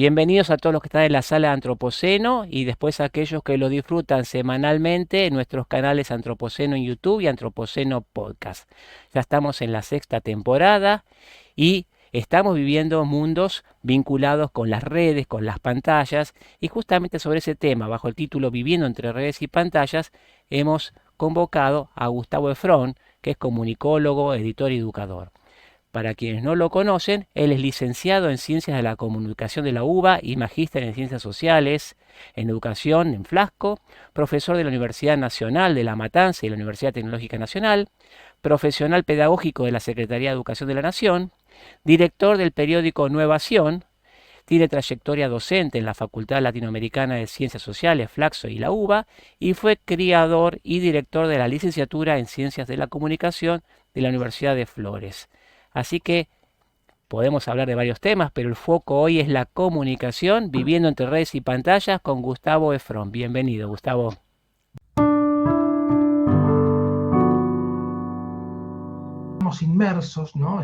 Bienvenidos a todos los que están en la sala de Antropoceno y después a aquellos que lo disfrutan semanalmente en nuestros canales Antropoceno en YouTube y Antropoceno Podcast. Ya estamos en la sexta temporada y estamos viviendo mundos vinculados con las redes, con las pantallas, y justamente sobre ese tema, bajo el título Viviendo entre redes y pantallas, hemos convocado a Gustavo Efrón, que es comunicólogo, editor y educador. Para quienes no lo conocen, él es licenciado en Ciencias de la Comunicación de la UBA y magíster en Ciencias Sociales, en Educación en Flasco, profesor de la Universidad Nacional de La Matanza y la Universidad Tecnológica Nacional, profesional pedagógico de la Secretaría de Educación de la Nación, director del periódico Nuevación, tiene trayectoria docente en la Facultad Latinoamericana de Ciencias Sociales, Flaxo y la UBA, y fue creador y director de la licenciatura en Ciencias de la Comunicación de la Universidad de Flores. Así que podemos hablar de varios temas, pero el foco hoy es la comunicación, viviendo entre redes y pantallas con Gustavo Efrón. Bienvenido, Gustavo. Estamos inmersos, ¿no?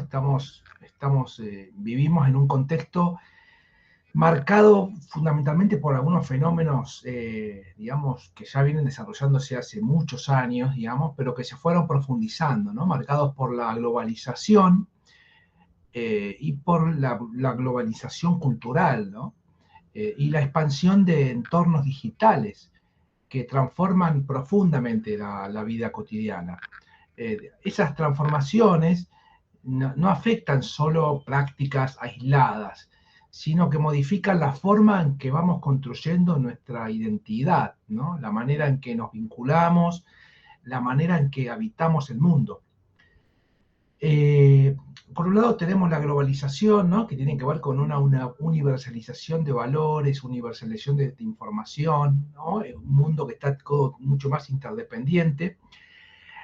Vivimos en un contexto marcado fundamentalmente por algunos fenómenos, digamos, que ya vienen desarrollándose hace muchos años, digamos, pero que se fueron profundizando, ¿no? Marcados por la globalización y por la globalización cultural, ¿no? Y la expansión de entornos digitales que transforman profundamente la vida cotidiana. Esas transformaciones no afectan solo prácticas aisladas, sino que modifican la forma en que vamos construyendo nuestra identidad, ¿no? La manera en que nos vinculamos, la manera en que habitamos el mundo. Eh, por un lado tenemos la globalización, ¿no? Que tiene que ver con una universalización de valores, universalización de información, ¿no? Un mundo que está todo mucho más interdependiente,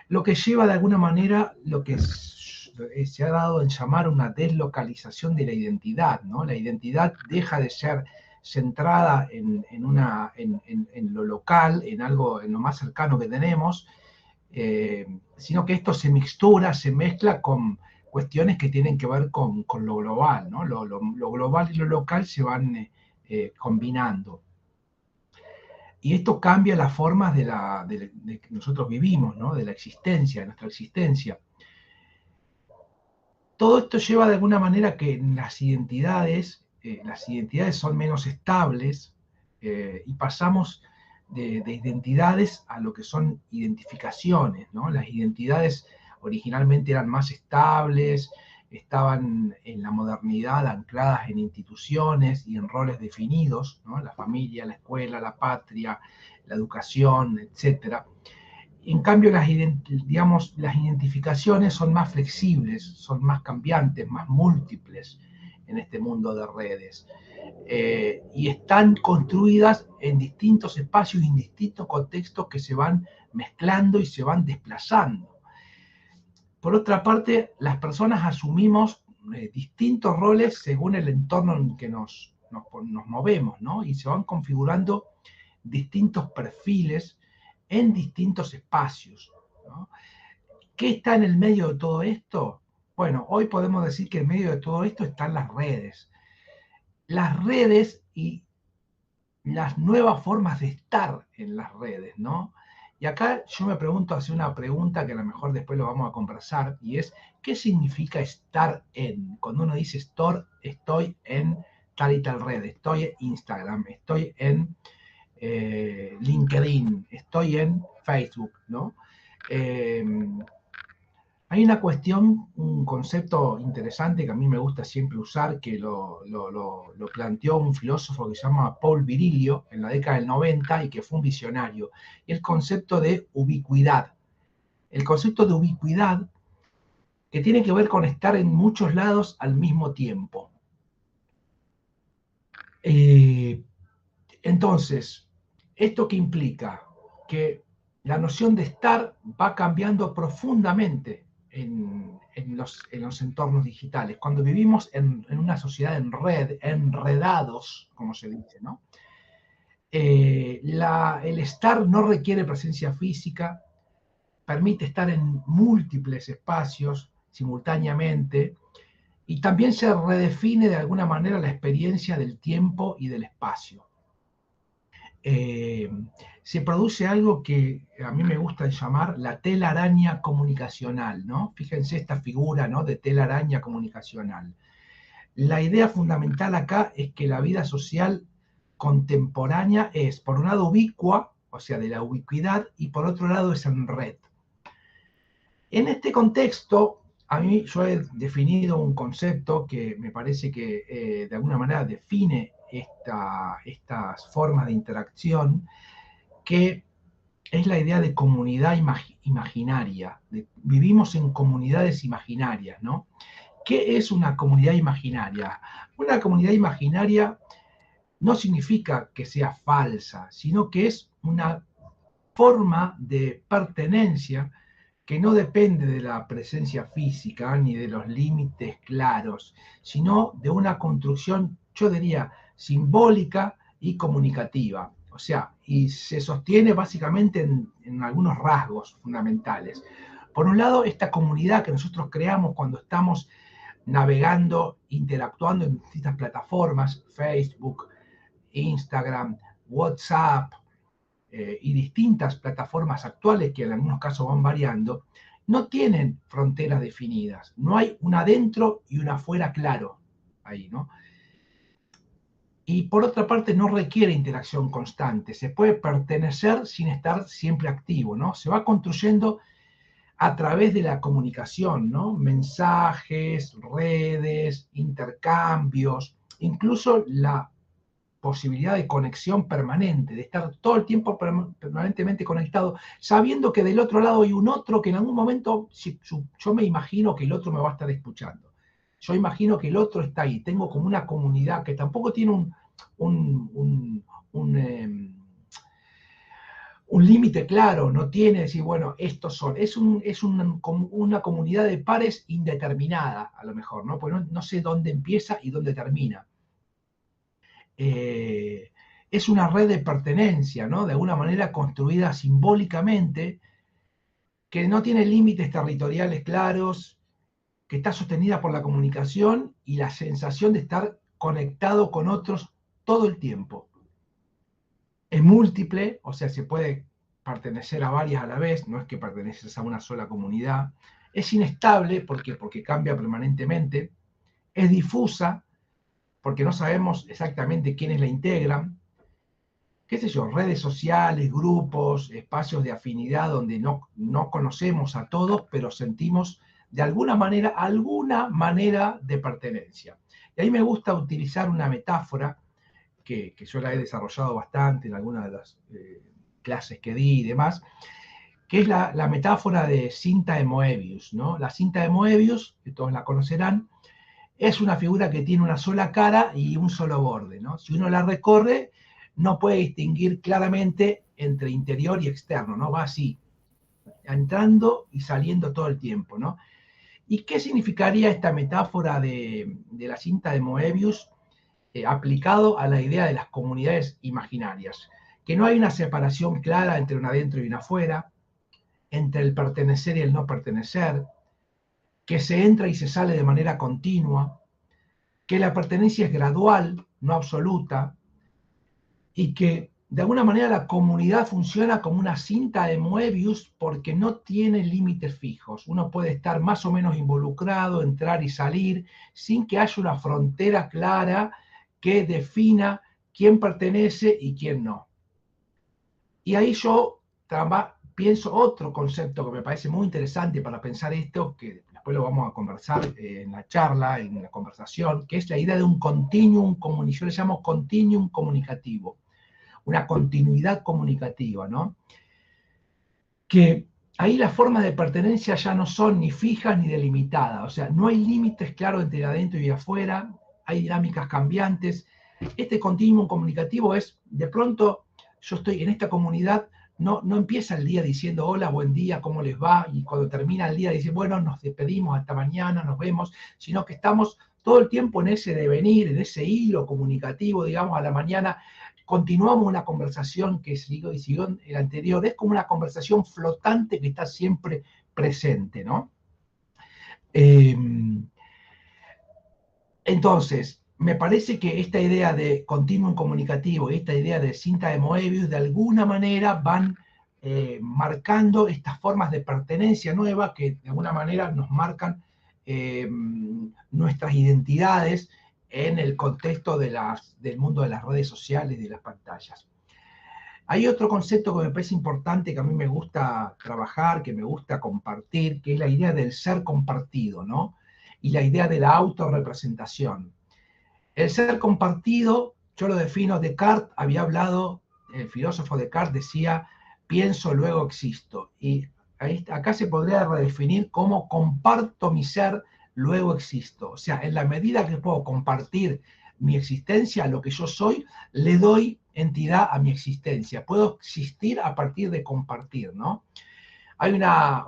lo que lleva de alguna manera lo que se ha dado en llamar una deslocalización de la identidad, ¿no? La identidad deja de ser centrada en lo local, en algo, en lo más cercano que tenemos, sino que esto se mixtura, se mezcla con cuestiones que tienen que ver con lo global, ¿no? Lo global y lo local se van combinando. Y esto cambia las formas de que nosotros vivimos, ¿no? De la existencia, de nuestra existencia. Todo esto lleva de alguna manera que las identidades son menos estables y pasamos de identidades a lo que son identificaciones, ¿no? Las identidades originalmente eran más estables, estaban en la modernidad ancladas en instituciones y en roles definidos, ¿no? La familia, la escuela, la patria, la educación, etcétera. En cambio, digamos, las identificaciones son más flexibles, son más cambiantes, más múltiples en este mundo de redes. Y están construidas en distintos espacios y en distintos contextos que se van mezclando y se van desplazando. Por otra parte, las personas asumimos distintos roles según el entorno en que nos movemos, ¿no? Y se van configurando distintos perfiles en distintos espacios, ¿no? ¿Qué está en el medio de todo esto? Bueno, hoy podemos decir que en medio de todo esto están las redes. Las redes y las nuevas formas de estar en las redes, ¿no? Y acá yo me pregunto, hace una pregunta que a lo mejor después lo vamos a conversar, y es, ¿qué significa estar en? Cuando uno dice estoy en tal y tal red, estoy en Instagram, estoy en LinkedIn, estoy en Facebook, ¿no? Eh, Hay una cuestión, un concepto interesante que a mí me gusta siempre usar, que lo planteó un filósofo que se llama Paul Virilio en la década del 90 y que fue un visionario, y el concepto de ubicuidad. El concepto de ubicuidad que tiene que ver con estar en muchos lados al mismo tiempo. Eh, entonces, ¿esto qué implica? Que la noción de estar va cambiando profundamente en los entornos digitales. Cuando vivimos en una sociedad en red, enredados, como se dice, ¿no? El estar no requiere presencia física, permite estar en múltiples espacios simultáneamente Y también se redefine de alguna manera la experiencia del tiempo y del espacio. Eh, Se produce algo que a mí me gusta llamar la telaraña comunicacional, ¿no? Fíjense esta figura, ¿no? De telaraña comunicacional. La idea fundamental acá es que la vida social contemporánea es, por un lado, ubicua, o sea, de la ubicuidad, y por otro lado es en red. En este contexto, a mí yo he definido un concepto que me parece que de alguna manera define estas formas de interacción, que es la idea de comunidad imaginaria. Vivimos en comunidades imaginarias, ¿no? ¿Qué es una comunidad imaginaria? Una comunidad imaginaria no significa que sea falsa, sino que es una forma de pertenencia que no depende de la presencia física ni de los límites claros, sino de una construcción, yo diría, simbólica y comunicativa. O sea, y se sostiene básicamente en algunos rasgos fundamentales. Por un lado, esta comunidad que nosotros creamos cuando estamos navegando, interactuando en distintas plataformas, Facebook, Instagram, WhatsApp, y distintas plataformas actuales, que en algunos casos van variando, no tienen fronteras definidas. No hay un adentro y un afuera claro ahí, ¿no? Y por otra parte, no requiere interacción constante. Se puede pertenecer sin estar siempre activo, ¿no? Se va construyendo a través de la comunicación, ¿no? Mensajes, redes, intercambios, incluso la posibilidad de conexión permanente, de estar todo el tiempo permanentemente conectado, sabiendo que del otro lado hay un otro que en algún momento, yo me imagino que el otro me va a estar escuchando. Yo imagino que el otro está ahí. Tengo como una comunidad que tampoco tiene un, un, un, un límite claro, no tiene decir, bueno, estos son. Una comunidad de pares indeterminada, a lo mejor, ¿no? Porque no sé dónde empieza y dónde termina. eh, es una red de pertenencia, ¿no? De alguna manera construida simbólicamente, que no tiene límites territoriales claros, que está sostenida por la comunicación y la sensación de estar conectado con otros todo el tiempo. Es múltiple, o sea, se puede pertenecer a varias a la vez, no es que perteneces a una sola comunidad. Es inestable, ¿por qué? Porque cambia permanentemente. Es difusa, porque no sabemos exactamente quiénes la integran. Qué sé yo, redes sociales, grupos, espacios de afinidad donde no conocemos a todos, pero sentimos de alguna manera de pertenencia. Y ahí me gusta utilizar una metáfora que yo la he desarrollado bastante en algunas de las clases que di y demás, que es la metáfora de cinta de Moebius, ¿no? La cinta de Moebius, que todos la conocerán, es una figura que tiene una sola cara y un solo borde, ¿no? Si uno la recorre, no puede distinguir claramente entre interior y externo, ¿no? Va así, entrando y saliendo todo el tiempo, ¿no? ¿Y qué significaría esta metáfora de la cinta de Moebius aplicado a la idea de las comunidades imaginarias? Que no hay una separación clara entre un adentro y un afuera, entre el pertenecer y el no pertenecer, que se entra y se sale de manera continua, que la pertenencia es gradual, no absoluta, y que de alguna manera la comunidad funciona como una cinta de Moebius porque no tiene límites fijos. Uno puede estar más o menos involucrado, entrar y salir, sin que haya una frontera clara que defina quién pertenece y quién no. Y ahí yo pienso otro concepto que me parece muy interesante para pensar esto, que después lo vamos a conversar en la charla, en la conversación, que es la idea de un continuum, yo le llamo continuum comunicativo, una continuidad comunicativa, ¿no? Que ahí las formas de pertenencia ya no son ni fijas ni delimitadas, o sea, no hay límites claros entre adentro y afuera, hay dinámicas cambiantes. Este continuum comunicativo es, de pronto, yo estoy en esta comunidad, no empieza el día diciendo hola, buen día, ¿cómo les va? Y cuando termina el día dice, bueno, nos despedimos, hasta mañana, nos vemos, sino que estamos todo el tiempo en ese devenir, en ese hilo comunicativo, digamos, a la mañana continuamos una conversación que siguió el anterior, es como una conversación flotante que está siempre presente, ¿no? Eh, Entonces, me parece que esta idea de continuum comunicativo y esta idea de cinta de Moebius, de alguna manera van marcando estas formas de pertenencia nueva que de alguna manera nos marcan nuestras identidades en el contexto del mundo de las redes sociales y de las pantallas. Hay otro concepto que me parece importante, que a mí me gusta trabajar, que me gusta compartir, que es la idea del ser compartido, ¿no? Y la idea de la autorrepresentación. El ser compartido, yo lo defino, Descartes había hablado, el filósofo Descartes decía, pienso, luego existo. Y acá se podría redefinir como comparto mi ser, luego existo. O sea, en la medida que puedo compartir mi existencia, lo que yo soy, le doy entidad a mi existencia. Puedo existir a partir de compartir, ¿no? Hay una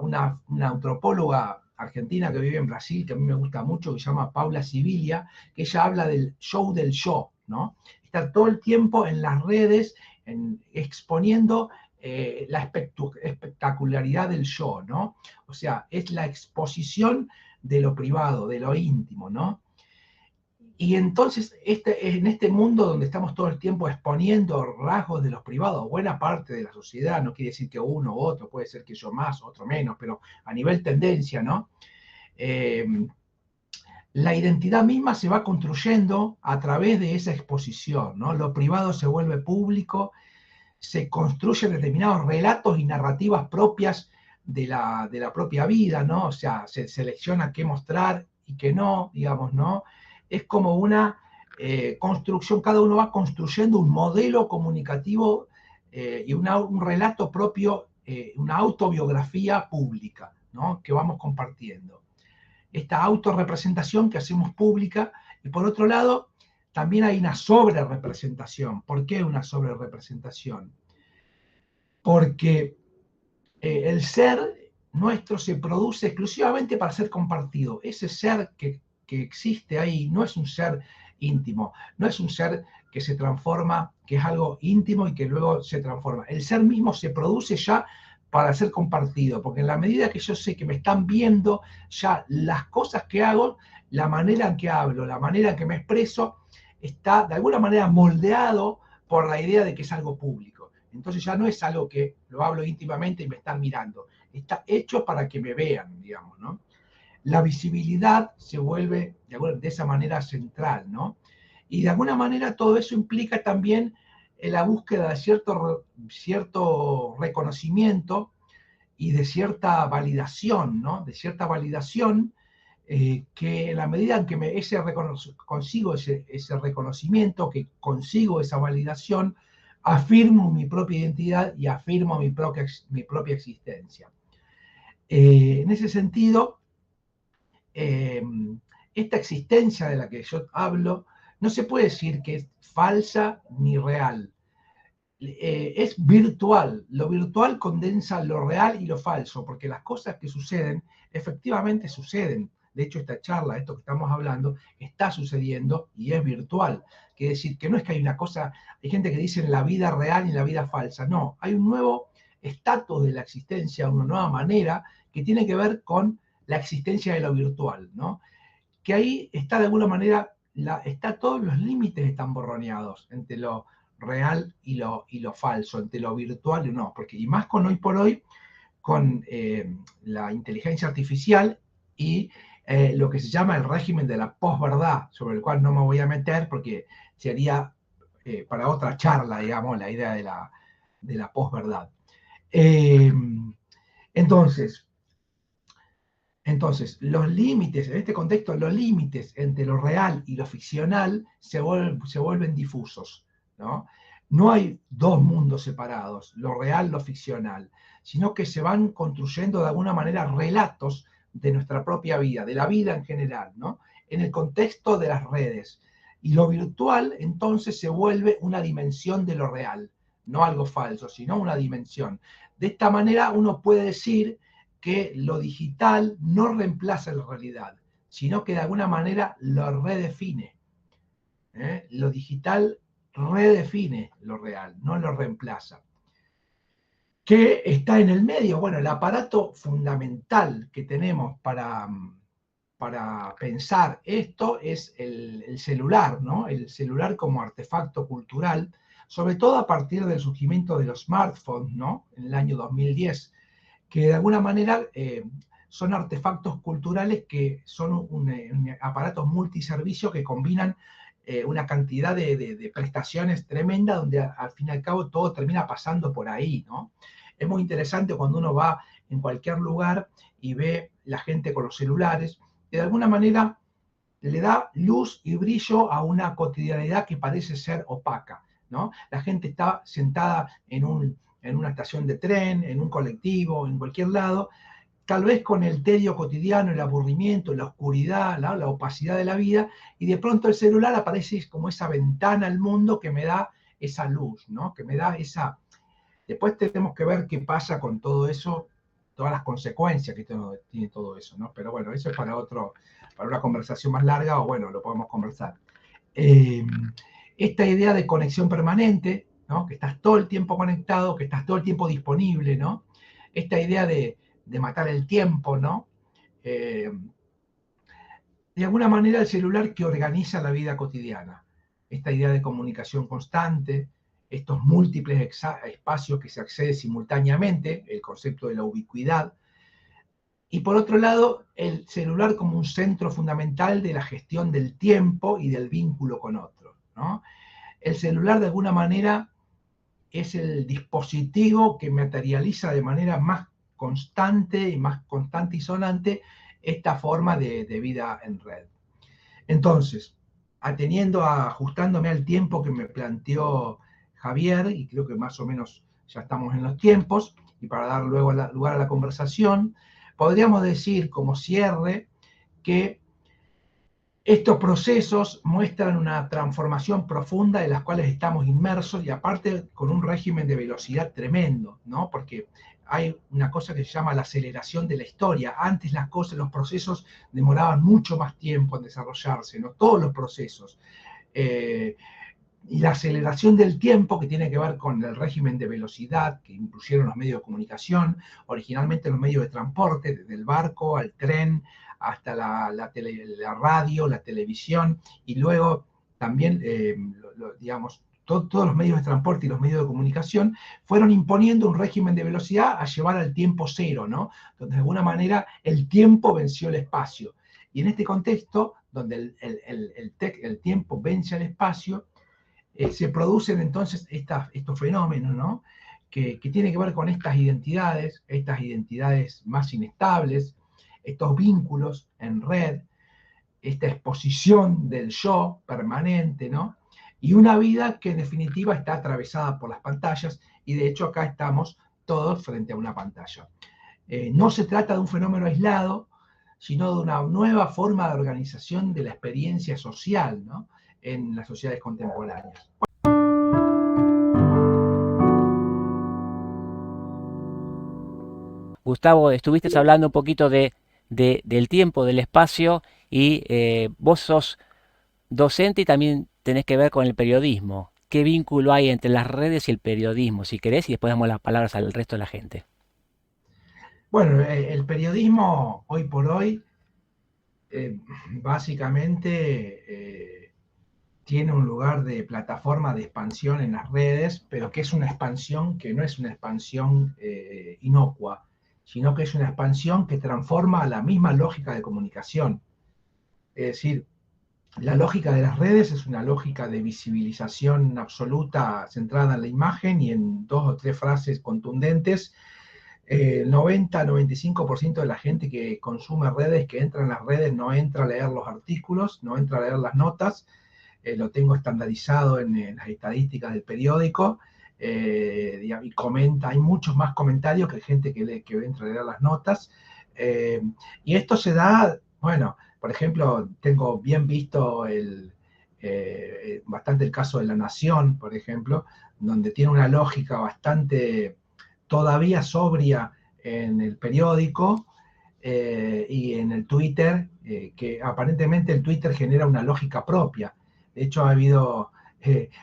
antropóloga argentina que vive en Brasil, que a mí me gusta mucho, que se llama Paula Sibilia, que ella habla del show del yo, ¿no? Está todo el tiempo en las redes exponiendo la espectacularidad del yo, ¿no? O sea, es la exposición de lo privado, de lo íntimo, ¿no? Y entonces, en este mundo donde estamos todo el tiempo exponiendo rasgos de los privados, buena parte de la sociedad, no quiere decir que uno u otro, puede ser que yo más, otro menos, pero a nivel tendencia, ¿no? Eh, la identidad misma se va construyendo a través de esa exposición, ¿no? Lo privado se vuelve público, se construyen determinados relatos y narrativas propias de la propia vida, ¿no? O sea, se selecciona qué mostrar y qué no, digamos, ¿no? Es como una construcción, cada uno va construyendo un modelo comunicativo y un relato propio, una autobiografía pública, ¿no? Que vamos compartiendo. Esta autorrepresentación que hacemos pública, y por otro lado, también hay una sobrerepresentación. ¿Por qué una sobrerepresentación? Porque el ser nuestro se produce exclusivamente para ser compartido. Ese ser que existe ahí no es un ser íntimo, no es un ser que se transforma, que es algo íntimo y que luego se transforma. El ser mismo se produce ya para ser compartido, porque en la medida que yo sé que me están viendo, ya las cosas que hago, la manera en que hablo, la manera en que me expreso, está de alguna manera moldeado por la idea de que es algo público. Entonces ya no es algo que lo hablo íntimamente y me están mirando, está hecho para que me vean, digamos, ¿no? La visibilidad se vuelve de esa manera central, ¿no? Y de alguna manera todo eso implica también la búsqueda de cierto reconocimiento y de cierta validación, ¿no? De cierta validación que en la medida en que consigo ese reconocimiento, que consigo esa validación, afirmo mi propia identidad y afirmo mi propia existencia. En ese sentido, eh, esta existencia de la que yo hablo no se puede decir que es falsa ni real. Es virtual. Lo virtual condensa lo real y lo falso, porque las cosas que suceden efectivamente suceden. De hecho, esta charla, esto que estamos hablando, está sucediendo y es virtual. Quiere decir que no es que hay una cosa, hay gente que dice en la vida real y en la vida falsa. No, hay un nuevo estatus de la existencia, una nueva manera que tiene que ver con la existencia de lo virtual, ¿no? Que ahí está de alguna manera, todos los límites están borroneados entre lo real y lo falso, entre lo virtual y no, porque y más con hoy por hoy, con la inteligencia artificial y lo que se llama el régimen de la posverdad, sobre el cual no me voy a meter porque sería para otra charla, digamos, la idea de la posverdad. Eh, entonces, los límites, en este contexto, los límites entre lo real y lo ficcional se vuelven difusos, ¿no? No hay dos mundos separados, lo real, lo ficcional, sino que se van construyendo de alguna manera relatos de nuestra propia vida, de la vida en general, ¿no? En el contexto de las redes. Y lo virtual entonces se vuelve una dimensión de lo real, no algo falso, sino una dimensión. De esta manera uno puede decir que lo digital no reemplaza la realidad, sino que de alguna manera lo redefine. Lo digital redefine lo real, no lo reemplaza. ¿Qué está en el medio? Bueno, el aparato fundamental que tenemos para para pensar esto es el celular, ¿no? El celular como artefacto cultural, sobre todo a partir del surgimiento de los smartphones, ¿no? En el año 2010, que de alguna manera son artefactos culturales que son un aparatos multiservicio que combinan una cantidad de prestaciones tremenda, donde al fin y al cabo todo termina pasando por ahí, ¿no? Es muy interesante cuando uno va en cualquier lugar y ve la gente con los celulares, que de alguna manera le da luz y brillo a una cotidianidad que parece ser opaca, ¿no? La gente está sentada en una estación de tren, en un colectivo, en cualquier lado, tal vez con el tedio cotidiano, el aburrimiento, la oscuridad, la opacidad de la vida, y de pronto el celular aparece como esa ventana al mundo que me da esa luz, ¿no? Que me da esa... Después tenemos que ver qué pasa con todo eso, todas las consecuencias que tiene todo eso, ¿no? Pero bueno, eso es para una conversación más larga, o bueno, lo podemos conversar. Eh, Esta idea de conexión permanente, ¿no? Que estás todo el tiempo conectado, que estás todo el tiempo disponible, ¿no? Esta idea de matar el tiempo, ¿no? Eh, de alguna manera el celular que organiza la vida cotidiana. Esta idea de comunicación constante, estos múltiples espacios que se accede simultáneamente, el concepto de la ubicuidad, y por otro lado, el celular como un centro fundamental de la gestión del tiempo y del vínculo con otros, ¿no? El celular de alguna manera es el dispositivo que materializa de manera más constante y sonante esta forma de vida en red. Entonces, ajustándome al tiempo que me planteó Javier, y creo que más o menos ya estamos en los tiempos, y para dar luego lugar a la conversación, podríamos decir como cierre que estos procesos muestran una transformación profunda en las cuales estamos inmersos y aparte con un régimen de velocidad tremendo, ¿no? Porque hay una cosa que se llama la aceleración de la historia. Antes las cosas, los procesos demoraban mucho más tiempo en desarrollarse, ¿no? Todos los procesos. Y la aceleración del tiempo que tiene que ver con el régimen de velocidad que impusieron los medios de comunicación, originalmente los medios de transporte, desde el barco al tren, hasta la radio, la televisión, y luego también, digamos, todos los medios de transporte y los medios de comunicación fueron imponiendo un régimen de velocidad a llevar al tiempo cero, ¿no? Donde de alguna manera el tiempo venció el espacio. Y en este contexto, donde el tiempo vence al espacio, se producen entonces estos fenómenos, ¿no? Que tienen que ver con estas identidades más inestables, estos vínculos en red, esta exposición del yo permanente, ¿no? Y una vida que en definitiva está atravesada por las pantallas, y de hecho acá estamos todos frente a una pantalla. No se trata de un fenómeno aislado, sino de una nueva forma de organización de la experiencia social, ¿no? En las sociedades contemporáneas. Gustavo, estuviste hablando un poquito del tiempo, del espacio, y vos sos docente y también tenés que ver con el periodismo. ¿Qué vínculo hay entre las redes y el periodismo, si querés? Y después damos las palabras al resto de la gente. Bueno, el periodismo hoy por hoy básicamente tiene un lugar de plataforma de expansión en las redes, pero que es una expansión que no es una expansión inocua, sino que es una expansión que transforma la misma lógica de comunicación. Es decir, la lógica de las redes es una lógica de visibilización absoluta centrada en la imagen y en dos o tres frases contundentes. El 90-95% de la gente que consume redes, que entra en las redes, no entra a leer los artículos, no entra a leer las notas. Lo tengo estandarizado en las estadísticas del periódico, y comenta, hay muchos más comentarios que gente que entra a leer las notas. Y esto se da, bueno, por ejemplo, tengo bien visto bastante el caso de La Nación, por ejemplo, donde tiene una lógica bastante todavía sobria en el periódico y en el Twitter, que aparentemente el Twitter genera una lógica propia. De hecho, ha habido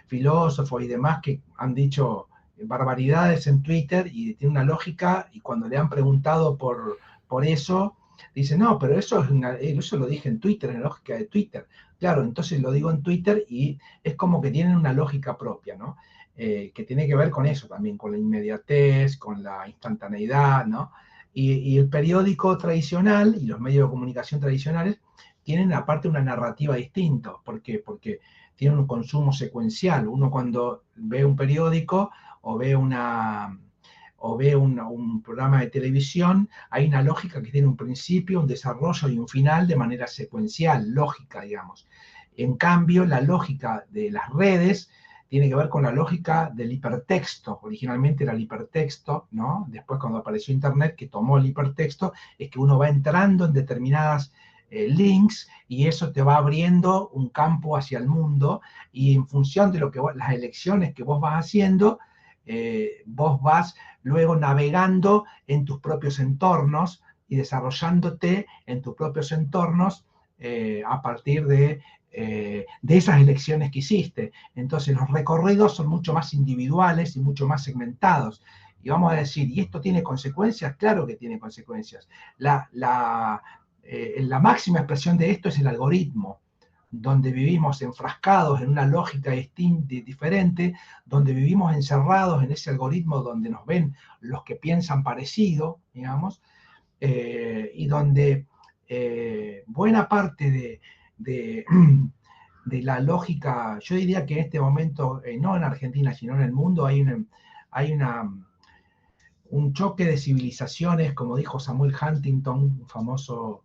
filósofos y demás que han dicho barbaridades en Twitter y tiene una lógica, y cuando le han preguntado por eso, Dice, no, pero eso lo dije en Twitter, en la lógica de Twitter. Claro, entonces lo digo en Twitter y es como que tienen una lógica propia, ¿no? Que tiene que ver con eso también, con la inmediatez, con la instantaneidad, ¿no? Y el periódico tradicional y los medios de comunicación tradicionales tienen aparte una narrativa distinta. ¿Por qué? Porque tienen un consumo secuencial. Uno cuando ve un periódico o ve un programa de televisión, hay una lógica que tiene un principio, un desarrollo y un final de manera secuencial, lógica, digamos. En cambio, la lógica de las redes tiene que ver con la lógica del hipertexto. Originalmente era el hipertexto, ¿no? Después cuando apareció Internet, que tomó el hipertexto, es que uno va entrando en determinadas links y eso te va abriendo un campo hacia el mundo y en función de las elecciones que vos vas haciendo, vos vas luego navegando en tus propios entornos y desarrollándote en tus propios entornos a partir de esas elecciones que hiciste. Entonces los recorridos son mucho más individuales y mucho más segmentados. Y vamos a decir, ¿y esto tiene consecuencias? Claro que tiene consecuencias. La máxima expresión de esto es el algoritmo, donde vivimos enfrascados en una lógica diferente, donde vivimos encerrados en ese algoritmo donde nos ven los que piensan parecido, digamos, y donde buena parte de, de la lógica, yo diría que en este momento, no en Argentina, sino en el mundo, hay un choque de civilizaciones, como dijo Samuel Huntington, un famoso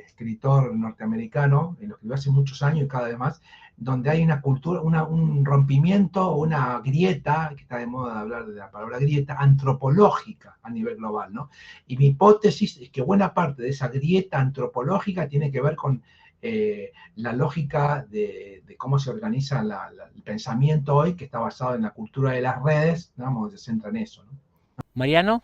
escritor norteamericano, lo escribió hace muchos años y cada vez más, donde hay una cultura, un rompimiento, una grieta, que está de moda hablar de la palabra grieta, antropológica a nivel global, ¿no? Y mi hipótesis es que buena parte de esa grieta antropológica tiene que ver con la lógica de cómo se organiza el pensamiento hoy, que está basado en la cultura de las redes, digamos, se centra en eso, ¿no? Mariano.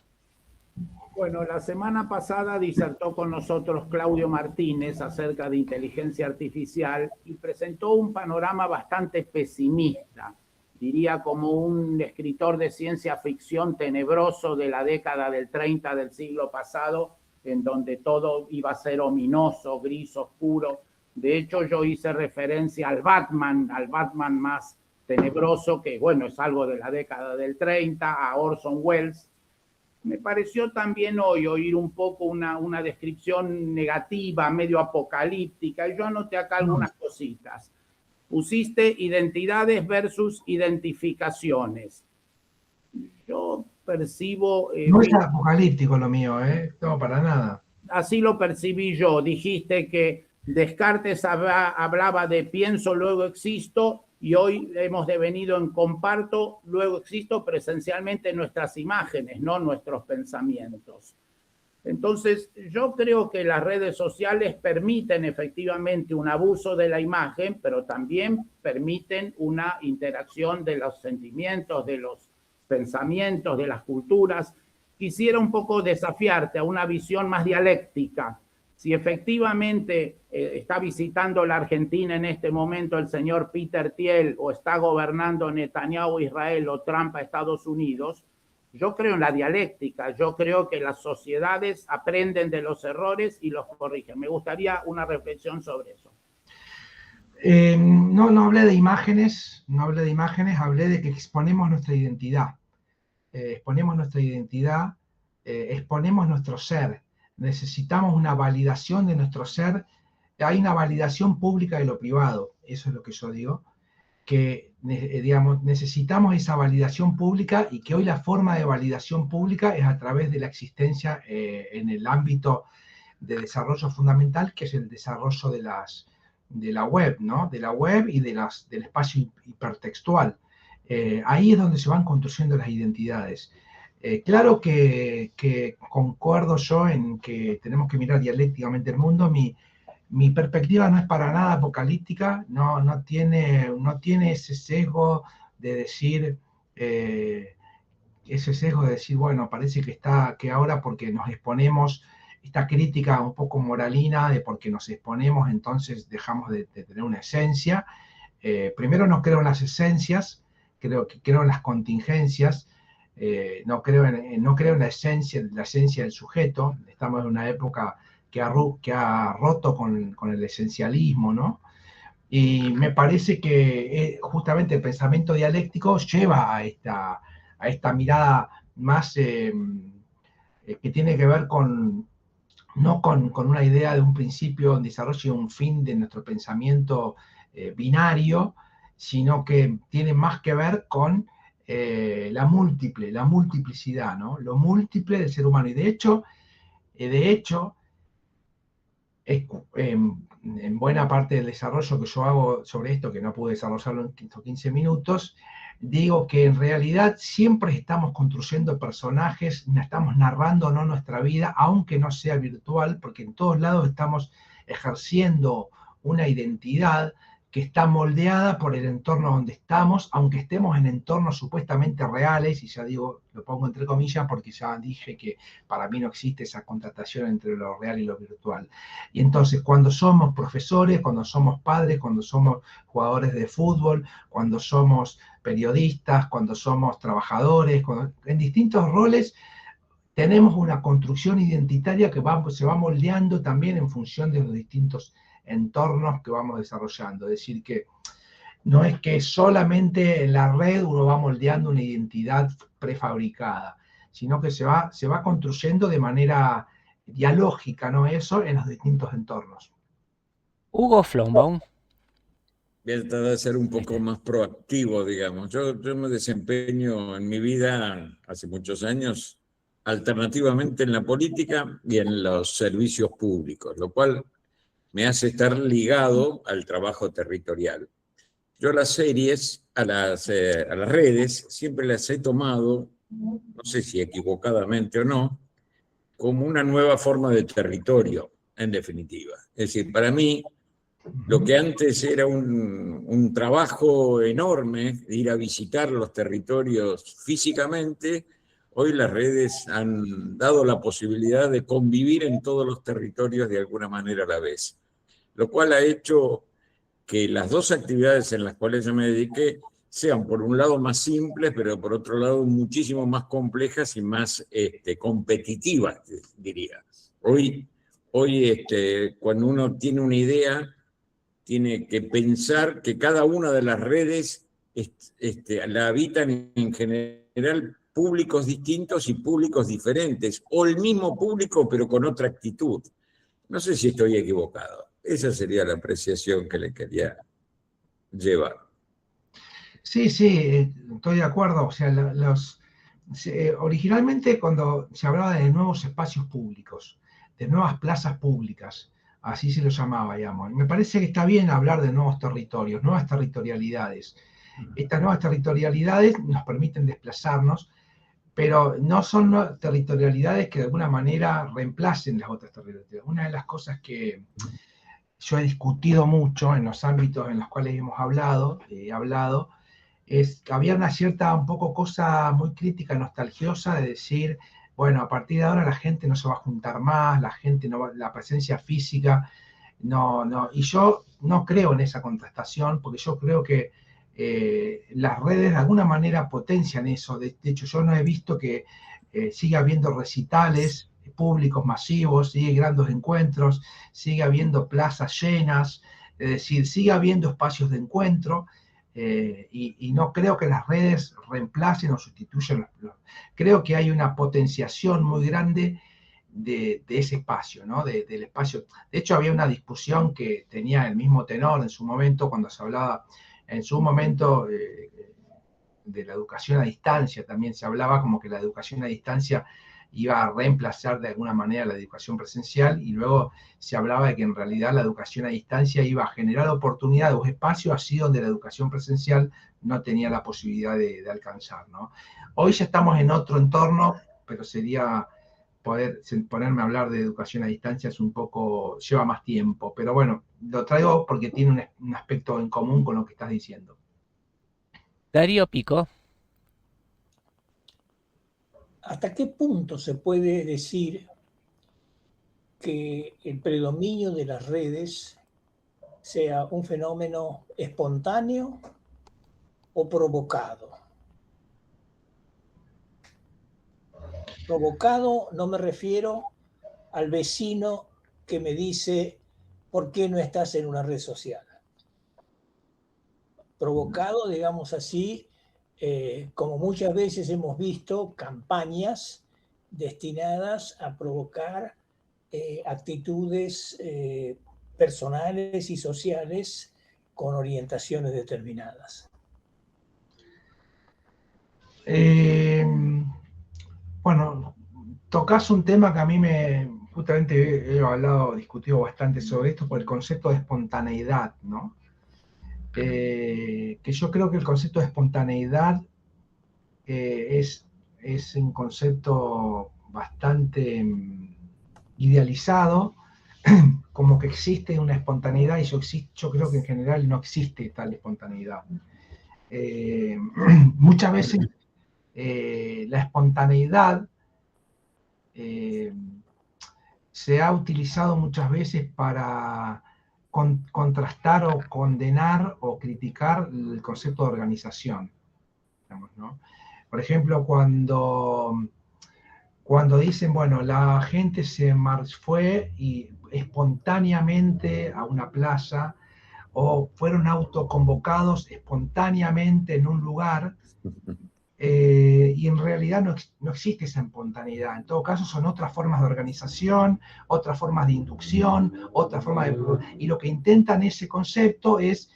Bueno, la semana pasada disertó con nosotros Claudio Martínez acerca de inteligencia artificial y presentó un panorama bastante pesimista, diría como un escritor de ciencia ficción tenebroso de la década del 30 del siglo pasado, en donde todo iba a ser ominoso, gris, oscuro. De hecho, yo hice referencia al Batman más tenebroso, que bueno, es algo de la década del 30, a Orson Welles. Me pareció también hoy oír un poco una descripción negativa, medio apocalíptica, y yo anoté acá algunas cositas. Pusiste identidades versus identificaciones. Yo percibo... no es apocalíptico lo mío, no, para nada. Así lo percibí yo. Dijiste que Descartes hablaba de pienso, luego existo, y hoy hemos devenido en comparto, luego existo, presencialmente nuestras imágenes, no nuestros pensamientos. Entonces, yo creo que las redes sociales permiten efectivamente un abuso de la imagen, pero también permiten una interacción de los sentimientos, de los pensamientos, de las culturas. Quisiera un poco desafiarte a una visión más dialéctica. Si efectivamente está visitando la Argentina en este momento el señor Peter Thiel o está gobernando Netanyahu a Israel o Trump a Estados Unidos, yo creo en la dialéctica, yo creo que las sociedades aprenden de los errores y los corrigen. Me gustaría una reflexión sobre eso. No hablé de imágenes, hablé de que exponemos nuestra identidad. Exponemos nuestra identidad, exponemos nuestro ser. Necesitamos una validación de nuestro ser. Hay una validación pública de lo privado, eso es lo que yo digo, que digamos, necesitamos esa validación pública y que hoy la forma de validación pública es a través de la existencia en el ámbito de desarrollo fundamental, que es el desarrollo de la web, ¿no? De la web y del espacio hipertextual. Ahí es donde se van construyendo las identidades. Claro que concuerdo yo en que tenemos que mirar dialécticamente el mundo. Mi perspectiva no es para nada apocalíptica, no tiene ese sesgo de decir, bueno, parece que ahora porque nos exponemos, esta crítica un poco moralina de porque nos exponemos, entonces dejamos de tener una esencia. Primero no creo en las esencias, creo en las contingencias. no creo en la esencia del sujeto. Estamos en una época que ha roto con el esencialismo, ¿no? Y me parece que justamente el pensamiento dialéctico lleva a esta mirada más que tiene que ver no con una idea de un principio, un desarrollo y un fin de nuestro pensamiento binario, sino que tiene más que ver con la multiplicidad, ¿no? Lo múltiple del ser humano. Y de hecho es, en buena parte del desarrollo que yo hago sobre esto, que no pude desarrollarlo en estos 15 minutos, digo que en realidad siempre estamos construyendo personajes, estamos narrando, ¿no?, nuestra vida, aunque no sea virtual, porque en todos lados estamos ejerciendo una identidad que está moldeada por el entorno donde estamos, aunque estemos en entornos supuestamente reales, y ya digo, lo pongo entre comillas porque ya dije que para mí no existe esa contratación entre lo real y lo virtual. Y entonces, cuando somos profesores, cuando somos padres, cuando somos jugadores de fútbol, cuando somos periodistas, cuando somos trabajadores, en distintos roles, tenemos una construcción identitaria que se va moldeando también en función de los distintos entornos que vamos desarrollando. Es decir, que no es que solamente en la red uno va moldeando una identidad prefabricada, sino que se va construyendo de manera dialógica, ¿no? Eso en los distintos entornos. Hugo Flombaum. Voy a tratar de ser un poco más proactivo, digamos. Yo me desempeño en mi vida hace muchos años alternativamente en la política y en los servicios públicos, lo cual me hace estar ligado al trabajo territorial. Yo las series, a las redes, siempre las he tomado, no sé si equivocadamente o no, como una nueva forma de territorio, en definitiva. Es decir, para mí, lo que antes era un trabajo enorme de ir a visitar los territorios físicamente, hoy las redes han dado la posibilidad de convivir en todos los territorios de alguna manera a la vez, lo cual ha hecho que las dos actividades en las cuales yo me dediqué sean por un lado más simples, pero por otro lado muchísimo más complejas y más competitivas, diría. Hoy cuando uno tiene una idea, tiene que pensar que cada una de las redes la habitan en general públicos distintos y públicos diferentes, o el mismo público pero con otra actitud. No sé si estoy equivocado. Esa sería la apreciación que le quería llevar. Sí, sí, estoy de acuerdo. O sea, originalmente cuando se hablaba de nuevos espacios públicos, de nuevas plazas públicas, así se lo llamaba, digamos. Me parece que está bien hablar de nuevos territorios, nuevas territorialidades. Estas nuevas territorialidades nos permiten desplazarnos, pero no son territorialidades que de alguna manera reemplacen las otras territorialidades. Una de las cosas que yo he discutido mucho en los ámbitos en los cuales hemos hablado, es que había una cierta, un poco cosa muy crítica, nostalgiosa de decir, bueno, a partir de ahora la gente no se va a juntar más, la gente no va, la presencia física, no, y yo no creo en esa contrastación, porque yo creo que las redes de alguna manera potencian eso. De hecho, yo no he visto que siga habiendo recitales públicos masivos, sigue grandes encuentros, sigue habiendo plazas llenas, es decir, sigue habiendo espacios de encuentro. Y no creo que las redes reemplacen o sustituyan creo que hay una potenciación muy grande de ese espacio, ¿no? Del espacio. De hecho, había una discusión que tenía el mismo tenor en su momento, cuando se hablaba, en su momento, de la educación a distancia, también se hablaba como que la educación a distancia iba a reemplazar de alguna manera la educación presencial, y luego se hablaba de que en realidad la educación a distancia iba a generar oportunidades o espacios así donde la educación presencial no tenía la posibilidad de alcanzar, ¿no? Hoy ya estamos en otro entorno, pero sería ponerme a hablar de educación a distancia es un poco, lleva más tiempo, pero bueno, lo traigo porque tiene un aspecto en común con lo que estás diciendo. Darío Pico. ¿Hasta qué punto se puede decir que el predominio de las redes sea un fenómeno espontáneo o provocado? Provocado no me refiero al vecino que me dice, ¿por qué no estás en una red social? Provocado, digamos así, como muchas veces hemos visto campañas destinadas a provocar actitudes personales y sociales con orientaciones determinadas. Bueno, tocas un tema que a mí justamente he discutido bastante sobre esto, por el concepto de espontaneidad, ¿no? Que yo creo que el concepto de espontaneidad es un concepto bastante idealizado, como que existe una espontaneidad, y yo creo que en general no existe tal espontaneidad. Muchas veces la espontaneidad se ha utilizado muchas veces para contrastar o condenar o criticar el concepto de organización, digamos, ¿no? Por ejemplo, cuando dicen, bueno, la gente fue y espontáneamente a una plaza, o fueron autoconvocados espontáneamente en un lugar, y en realidad no existe esa espontaneidad. En todo caso, son otras formas de organización, otras formas de inducción, otras formas y lo que intentan ese concepto es,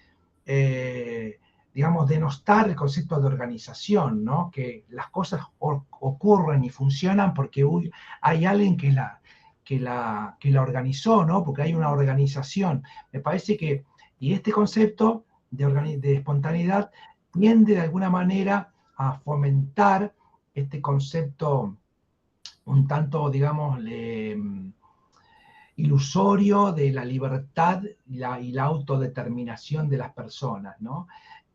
digamos, denostar el concepto de organización, ¿no? Que las cosas ocurren y funcionan porque hay alguien que la organizó, ¿no? Porque hay una organización. Me parece que, y este concepto de espontaneidad tiende de alguna manera a fomentar este concepto un tanto, digamos, ilusorio de la libertad y la autodeterminación de las personas, ¿no?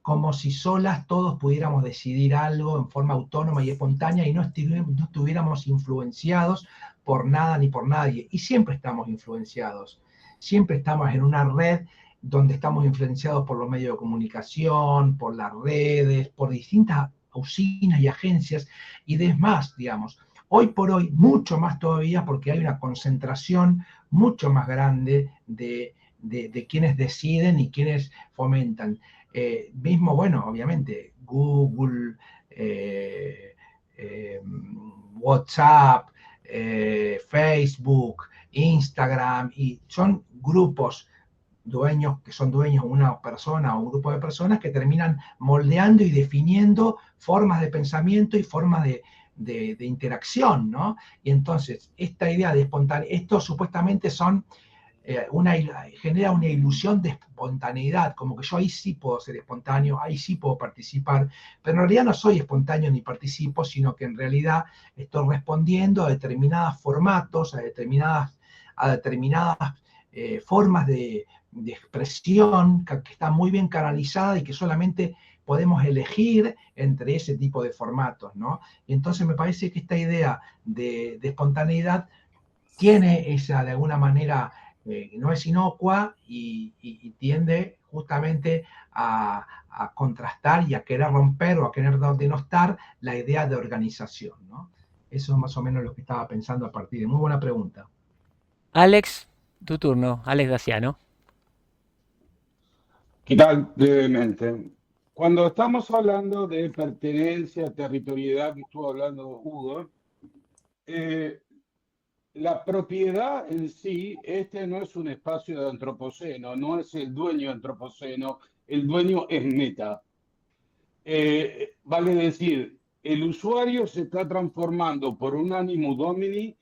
Como si solas todos pudiéramos decidir algo en forma autónoma y espontánea y no estuviéramos influenciados por nada ni por nadie. Y siempre estamos influenciados, siempre estamos en una red donde estamos influenciados por los medios de comunicación, por las redes, por distintas usinas y agencias, y demás, digamos. Hoy por hoy, mucho más todavía, porque hay una concentración mucho más grande de quienes deciden y quienes fomentan. Mismo, bueno, obviamente, Google, WhatsApp, Facebook, Instagram, y son grupos que son dueños una persona o un grupo de personas que terminan moldeando y definiendo formas de pensamiento y formas de interacción, ¿no? Y entonces, esta idea de espontaneidad, esto supuestamente genera una ilusión de espontaneidad, como que yo ahí sí puedo ser espontáneo, ahí sí puedo participar, pero en realidad no soy espontáneo ni participo, sino que en realidad estoy respondiendo a determinados formatos, a determinadas formas de expresión que está muy bien canalizada y que solamente podemos elegir entre ese tipo de formatos, ¿no? Y entonces me parece que esta idea de espontaneidad tiene esa, de alguna manera, no es inocua y tiende justamente a contrastar y a querer romper o a querer denostar la idea de organización, ¿no? Eso es más o menos lo que estaba pensando a partir de. Muy buena pregunta. Alex, tu turno, Alex Daciano. ¿Qué tal? Brevemente. Cuando estamos hablando de pertenencia, territorialidad, que estuvo hablando Hugo, la propiedad en sí, no es un espacio de antropoceno, no es el dueño antropoceno, el dueño es Meta. Vale decir, el usuario se está transformando por un ánimo domini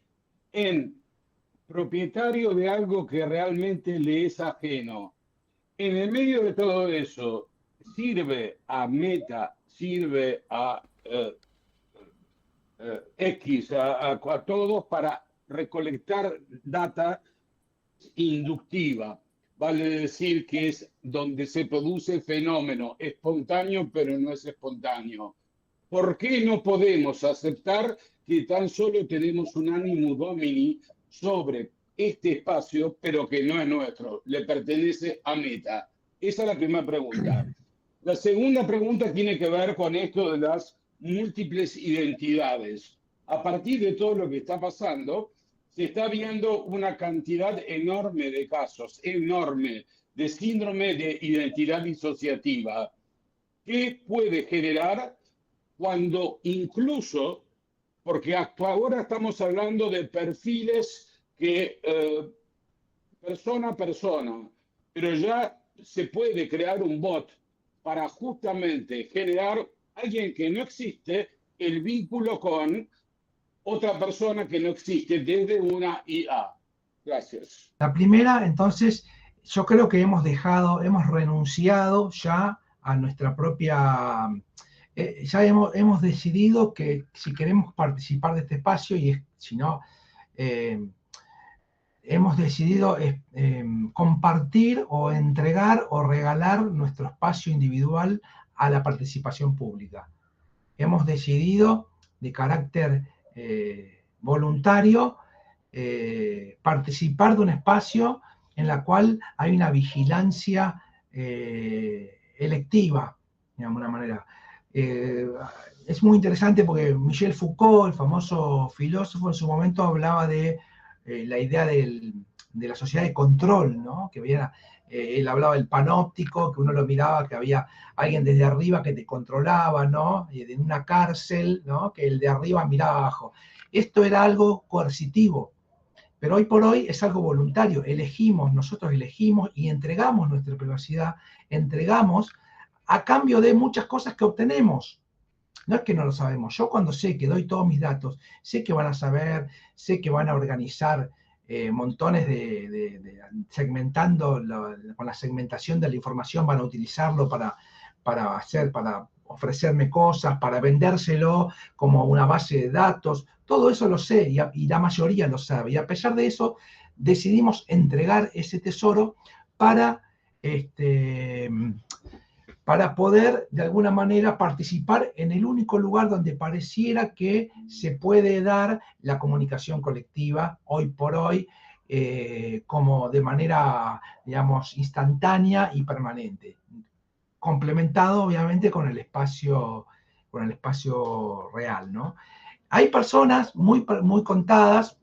en propietario de algo que realmente le es ajeno. En el medio de todo eso, sirve a Meta, sirve a X, a todos para recolectar data inductiva. Vale decir que es donde se produce fenómeno espontáneo, pero no es espontáneo. ¿Por qué no podemos aceptar que tan solo tenemos un ánimo domini sobre este espacio, pero que no es nuestro, le pertenece a Meta? Esa es la primera pregunta. La segunda pregunta tiene que ver con esto de las múltiples identidades. A partir de todo lo que está pasando, se está viendo una cantidad enorme de casos, enorme, de síndrome de identidad disociativa, que puede generar cuando incluso, porque hasta ahora estamos hablando de perfiles que persona a persona, pero ya se puede crear un bot para justamente generar alguien que no existe, el vínculo con otra persona que no existe desde una IA. Gracias. La primera, entonces, yo creo que hemos renunciado ya a nuestra propia... ya hemos decidido que si queremos participar de este espacio, y si no, hemos decidido compartir o entregar o regalar nuestro espacio individual a la participación pública. Hemos decidido, de carácter voluntario, participar de un espacio en la cual hay una vigilancia electiva, de alguna manera. Es muy interesante porque Michel Foucault, el famoso filósofo, en su momento hablaba de la idea de la sociedad de control, ¿no? Que él hablaba del panóptico, que uno lo miraba, que había alguien desde arriba que te controlaba, ¿no? En una cárcel, ¿no? Que el de arriba miraba abajo. Esto era algo coercitivo, pero hoy por hoy es algo voluntario. Nosotros elegimos y entregamos nuestra privacidad, entregamos a cambio de muchas cosas que obtenemos. No es que no lo sabemos. Yo cuando sé que doy todos mis datos, sé que van a saber, sé que van a organizar montones segmentando, con la segmentación de la información van a utilizarlo para ofrecerme cosas, para vendérselo como una base de datos. Todo eso lo sé y la mayoría lo sabe. Y a pesar de eso, decidimos entregar ese tesoro para poder, de alguna manera, participar en el único lugar donde pareciera que se puede dar la comunicación colectiva, hoy por hoy, como de manera, digamos, instantánea y permanente, complementado, obviamente, con el espacio real, ¿no? Hay personas muy contadas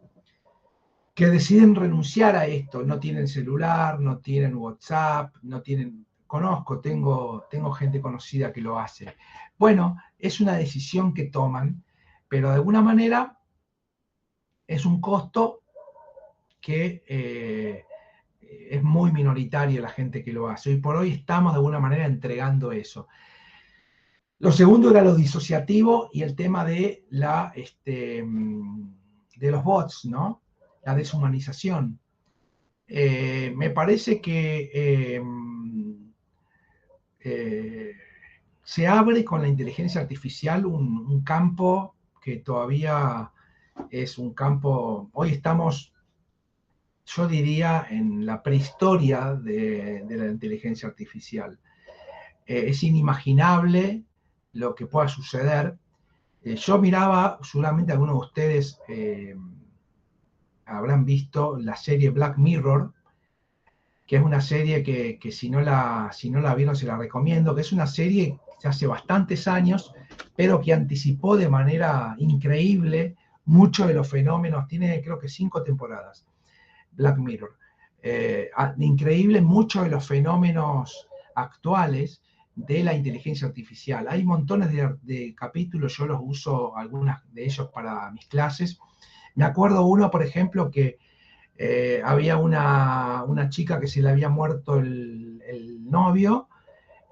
que deciden renunciar a esto, no tienen celular, no tienen WhatsApp, no tienen... Tengo gente conocida que lo hace. Bueno, es una decisión que toman, pero de alguna manera es un costo que es muy minoritario la gente que lo hace. Hoy por hoy estamos de alguna manera entregando eso. Lo segundo era lo disociativo y el tema de los bots, ¿no? La deshumanización. Me parece que se abre con la inteligencia artificial un campo que todavía es un campo... Hoy estamos, yo diría, en la prehistoria de la inteligencia artificial. Es inimaginable lo que pueda suceder. Yo miraba, seguramente algunos de ustedes habrán visto la serie Black Mirror, que es una serie que si no la vieron se la recomiendo, que es una serie de hace bastantes años, pero que anticipó de manera increíble muchos de los fenómenos. Tiene creo que 5 temporadas, Black Mirror. Increíble muchos de los fenómenos actuales de la inteligencia artificial. Hay montones de capítulos, yo los uso, algunos de ellos para mis clases. Me acuerdo uno, por ejemplo, que había una chica que se le había muerto el novio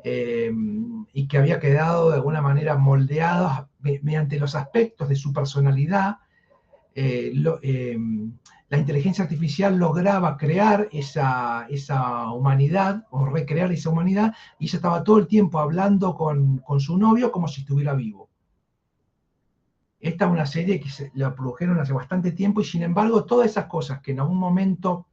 y que había quedado de alguna manera moldeada mediante los aspectos de su personalidad. La inteligencia artificial lograba crear esa humanidad o recrear esa humanidad y ella estaba todo el tiempo hablando con su novio como si estuviera vivo. Esta es una serie que la produjeron hace bastante tiempo y sin embargo todas esas cosas que en algún momento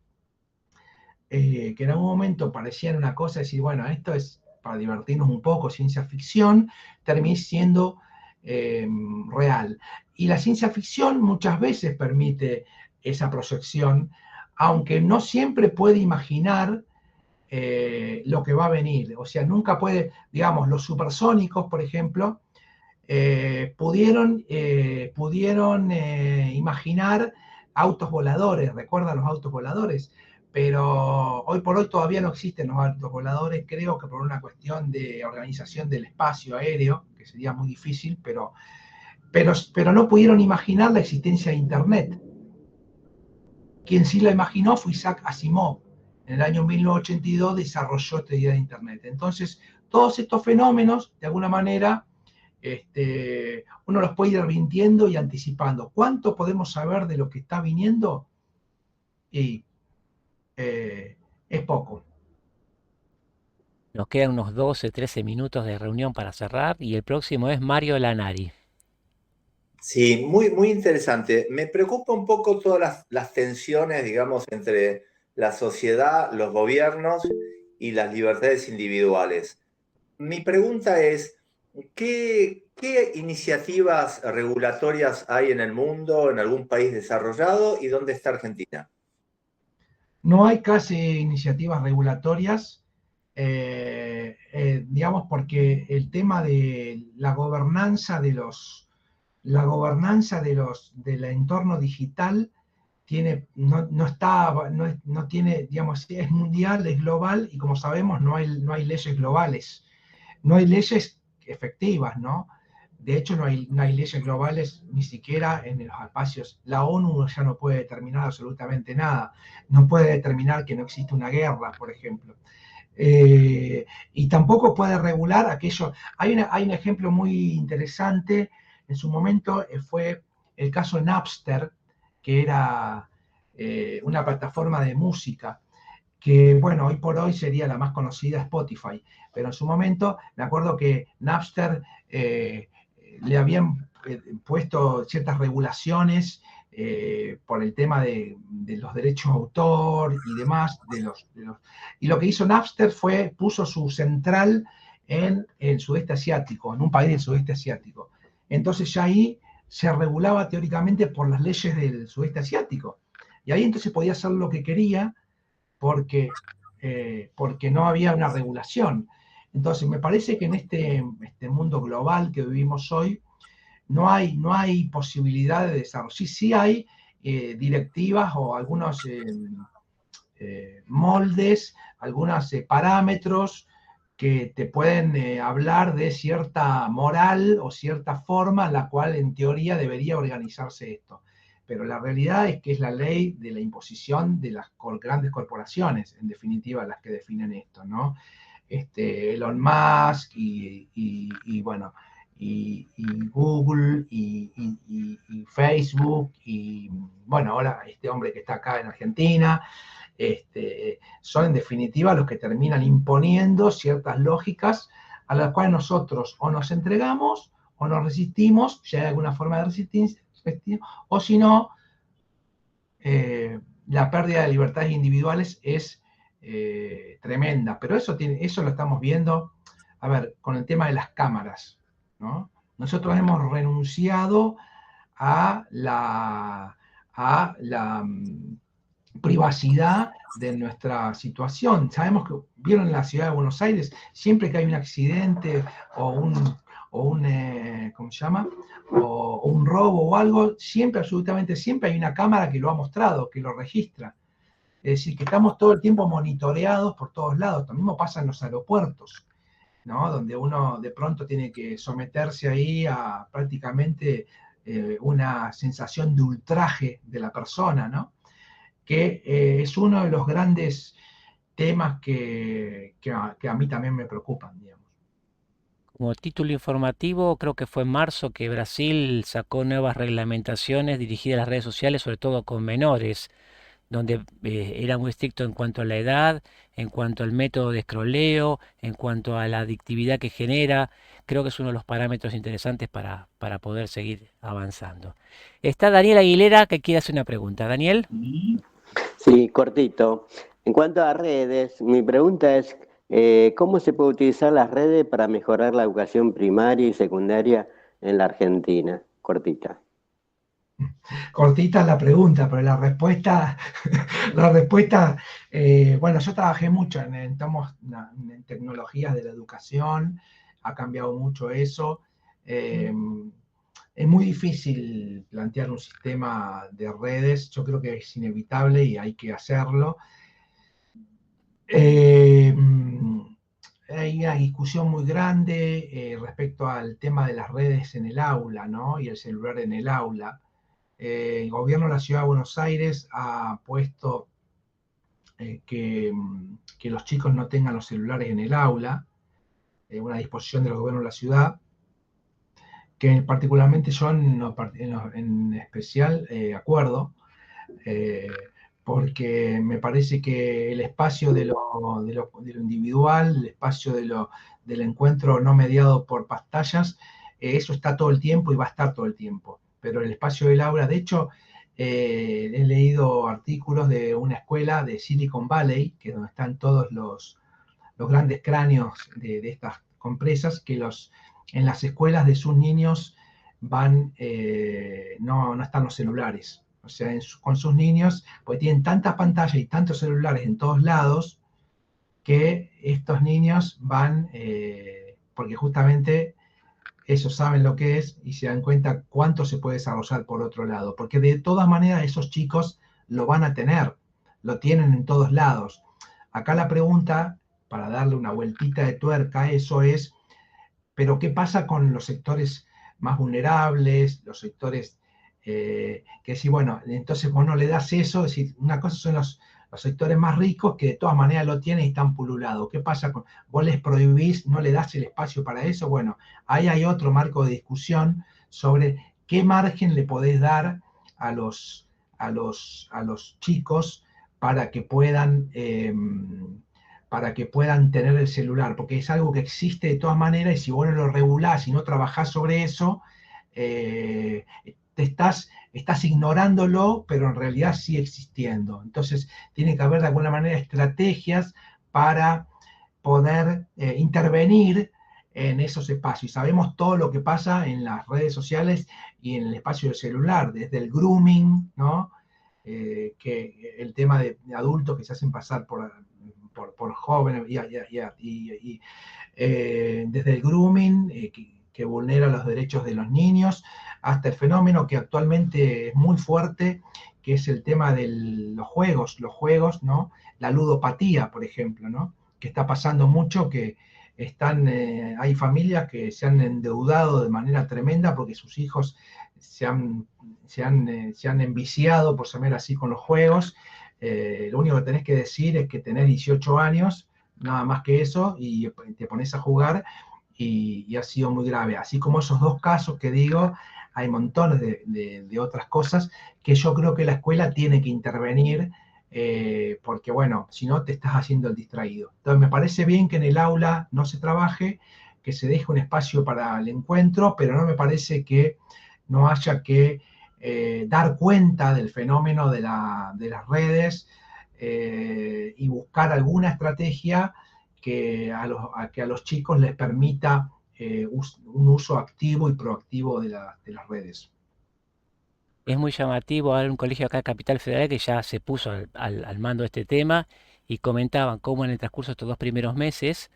parecían una cosa, decir, bueno, esto es para divertirnos un poco, ciencia ficción, termina siendo real. Y la ciencia ficción muchas veces permite esa proyección, aunque no siempre puede imaginar lo que va a venir. O sea, nunca puede, digamos, los supersónicos, por ejemplo, pudieron imaginar autos voladores. ¿Recuerdan los autos voladores? Pero hoy por hoy todavía no existen los autos voladores, creo que por una cuestión de organización del espacio aéreo, que sería muy difícil, pero no pudieron imaginar la existencia de Internet. Quien sí la imaginó fue Isaac Asimov. En el año 1982 desarrolló esta idea de Internet. Entonces, todos estos fenómenos, de alguna manera, uno los puede ir advirtiendo y anticipando. ¿Cuánto podemos saber de lo que está viniendo? Y es poco. Nos quedan unos 12, 13 minutos de reunión para cerrar y el próximo es Mario Lanari. Sí, muy, muy interesante. Me preocupa un poco todas las tensiones, digamos, entre la sociedad, los gobiernos y las libertades individuales. Mi pregunta es, ¿qué iniciativas regulatorias hay en el mundo, en algún país desarrollado, y dónde está Argentina? No hay casi iniciativas regulatorias, digamos, porque el tema de la gobernanza del entorno digital no tiene, digamos, es mundial, es global, y como sabemos no hay leyes globales, no hay leyes efectivas, ¿no? De hecho, no hay leyes globales ni siquiera en los espacios. La ONU ya no puede determinar absolutamente nada. No puede determinar que no existe una guerra, por ejemplo. Y tampoco puede regular aquello. Hay un ejemplo muy interesante. En su momento fue el caso Napster, que era una plataforma de música, que, bueno, hoy por hoy sería la más conocida Spotify. Pero en su momento, me acuerdo que Napster le habían puesto ciertas regulaciones por el tema de los derechos de autor y demás. Y lo que hizo Napster puso su central en el sudeste asiático, en un país del sudeste asiático. Entonces ya ahí se regulaba teóricamente por las leyes del sudeste asiático. Y ahí entonces podía hacer lo que quería porque no había una regulación. Entonces me parece que en este mundo global que vivimos hoy no hay posibilidad de desarrollo. Sí hay directivas o algunos moldes, algunos parámetros que te pueden hablar de cierta moral o cierta forma en la cual en teoría debería organizarse esto. Pero la realidad es que es la ley de la imposición de las grandes corporaciones, en definitiva, las que definen esto, ¿no? Elon Musk y bueno, y Google y Facebook y bueno, ahora este hombre que está acá en Argentina, son en definitiva los que terminan imponiendo ciertas lógicas a las cuales nosotros o nos entregamos o nos resistimos, si hay alguna forma de resistencia, o si no, la pérdida de libertades individuales es tremenda. Pero eso lo estamos viendo, a ver, con el tema de las cámaras, ¿no? Nosotros hemos renunciado a la privacidad de nuestra situación. Sabemos que, vieron en la ciudad de Buenos Aires, siempre que hay un accidente o un ¿cómo se llama? O un robo o algo, siempre, absolutamente siempre hay una cámara que lo ha mostrado, que lo registra. Es decir, que estamos todo el tiempo monitoreados por todos lados. Lo mismo pasa en los aeropuertos, ¿no? Donde uno de pronto tiene que someterse ahí a prácticamente una sensación de ultraje de la persona, ¿no? Que es uno de los grandes temas que a mí también me preocupan, digamos. Como título informativo, creo que fue en marzo que Brasil sacó nuevas reglamentaciones dirigidas a las redes sociales, sobre todo con menores, donde era muy estricto en cuanto a la edad, en cuanto al método de escroleo, en cuanto a la adictividad que genera. Creo que es uno de los parámetros interesantes para poder seguir avanzando. Está Daniel Aguilera que quiere hacer una pregunta. Daniel. Sí, cortito. En cuanto a redes, mi pregunta es, ¿cómo se puede utilizar las redes para mejorar la educación primaria y secundaria en la Argentina? Cortita. Cortita la pregunta, pero la respuesta, bueno, yo trabajé mucho en tecnologías de la educación, ha cambiado mucho eso. Es muy difícil plantear un sistema de redes, yo creo que es inevitable y hay que hacerlo. Hay una discusión muy grande respecto al tema de las redes en el aula, ¿no? Y el celular en el aula. El gobierno de la Ciudad de Buenos Aires ha puesto que los chicos no tengan los celulares en el aula, una disposición del gobierno de la ciudad, que particularmente yo en especial acuerdo, porque me parece que el espacio de lo individual, el espacio del encuentro no mediado por pantallas, eso está todo el tiempo y va a estar todo el tiempo. Pero el espacio del aula, de hecho, he leído artículos de una escuela de Silicon Valley, que es donde están todos los grandes cráneos de estas empresas, que en las escuelas de sus niños no están los celulares. O sea, con sus niños, pues tienen tantas pantallas y tantos celulares en todos lados, que estos niños van, porque justamente ellos saben lo que es y se dan cuenta cuánto se puede desarrollar por otro lado, porque de todas maneras esos chicos lo van a tener, lo tienen en todos lados. Acá la pregunta, para darle una vueltita de tuerca a eso, es, ¿pero qué pasa con los sectores más vulnerables, los sectores que si, bueno, entonces vos no le das eso? Es decir, una cosa son los sectores más ricos que de todas maneras lo tienen y están pululados. ¿Qué pasa con vos? ¿Les prohibís, no le das el espacio para eso? Bueno, ahí hay otro marco de discusión sobre qué margen le podés dar a los chicos para que puedan tener el celular, porque es algo que existe de todas maneras, y si vos no lo regulás y no trabajás sobre eso, estás ignorándolo, pero en realidad sigue existiendo. Entonces, tiene que haber de alguna manera estrategias para poder intervenir en esos espacios. Y sabemos todo lo que pasa en las redes sociales y en el espacio del celular, desde el grooming, ¿no? Que el tema de adultos que se hacen pasar por jóvenes, y desde el grooming, que vulnera los derechos de los niños, hasta el fenómeno que actualmente es muy fuerte, que es el tema de los juegos, ¿no? La ludopatía, por ejemplo, ¿no? Que está pasando mucho, que hay familias que se han endeudado de manera tremenda porque sus hijos se han enviciado, por llamar así, con los juegos. Lo único que tenés que decir es que tenés 18 años, nada más que eso, y te pones a jugar, y ha sido muy grave. Así como esos dos casos que digo, hay montones de otras cosas que yo creo que la escuela tiene que intervenir, porque bueno, si no te estás haciendo el distraído. Entonces me parece bien que en el aula no se trabaje, que se deje un espacio para el encuentro, pero no me parece que no haya que dar cuenta del fenómeno de las redes, y buscar alguna estrategia que a los chicos les permita un uso activo y proactivo de las redes. Es muy llamativo, hay un colegio acá en Capital Federal que ya se puso al mando de este tema, y comentaban cómo en el transcurso de estos 2 primeros meses